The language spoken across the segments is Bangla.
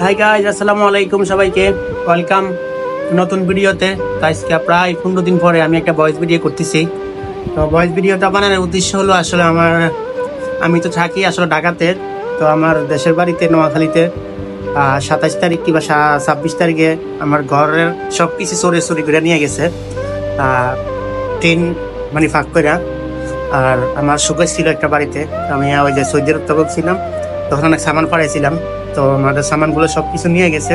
হাই গাইজ, আসসালামু আলাইকুম সবাইকে। ওয়েলকাম নতুন ভিডিওতে। তো আজকে প্রায় 15 দিন পরে আমি একটা ভয়েস ভিডিও করতেছি। তো ভয়েস ভিডিওটা বানানোর উদ্দেশ্য হলো আসলে আমি তো থাকি আসলে ঢাকাতে। তো আমার দেশের বাড়িতে নোয়াখালীতে 27 তারিখ কিংবা 26 তারিখে আমার ঘরের সব কিছু চুরি করে নিয়ে গেছে ট্রেন মানে ফাঁক করে। আর আমার সুখের ছিল একটা বাড়িতে, আমি ওই যে সৌদি আরব তখন ছিলাম, তখন অনেক সামান পাঠাইছিলাম। তো আমাদের সামানগুলো সব কিছু নিয়ে গেছে।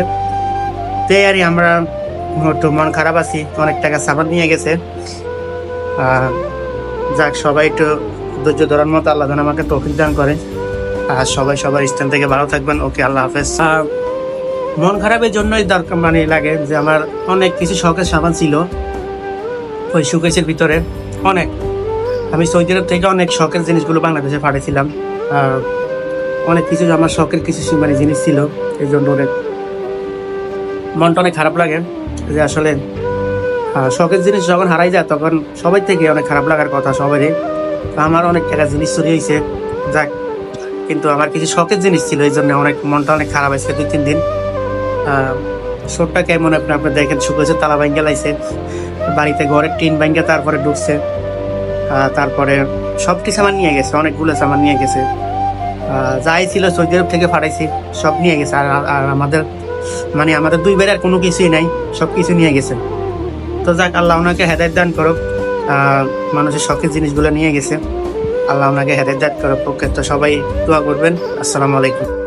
তো আর আমরা একটু মন খারাপ আছি, অনেক টাকা সামান নিয়ে গেছে। যাক, সবাই একটু ধৈর্য ধরার মতো আল্লাহ যেন আমাকে তৌফিক দান করে। আর সবাই সবার স্থান থেকে ভালো থাকবেন। ওকে, আল্লাহ হাফেজ। মন খারাপের জন্যই দরকার মানে লাগে যে আমার অনেক কিছু শখের সামান ছিল ওই সুকেশের ভিতরে। অনেক আমি সৌদি আরব থেকে অনেক শখের জিনিসগুলো বাংলাদেশে পাঠিয়েছিলাম। অনেক কিছু আমার শখের কিছু মানে জিনিস ছিল, এই জন্য অনেক মনটা অনেক খারাপ লাগে যে আসলে শখের জিনিস যখন হারাই যায় তখন সবাই থেকে অনেক খারাপ লাগার কথা সবারই। আমার অনেক টাকা জিনিস চুরি হয়েছে, যাক, কিন্তু আমার কিছু শখের জিনিস ছিল, এই জন্য মনটা অনেক খারাপ হয়েছে 2-3 দিন। শোরটা কেমন আপনি দেখেন, শুকেছে তালা ভাঙ্গা লাইছে, বাড়িতে ঘরের টিন ভাঙ্গা তারপরে ঢুকছে। তারপরে সব কিছু সামান নিয়ে গেছে, অনেকগুলো সামান নিয়ে গেছে। যাই ছিল সৌদি আরব থেকে পাঠাইছি সব নিয়ে গেছে। আর আমাদের দুই বেড়ার কোনো কিছুই নাই, সব কিছু নিয়ে গেছে। তো যাক, আল্লাহ ওনাকে হেদায়েত দান করুক। মানুষের শখের জিনিসগুলো নিয়ে গেছে, আল্লাহ ওনাকে হেদায়েত দান করুক। পক্ষে তো সবাই দোয়া করবেন। আসসালামু আলাইকুম।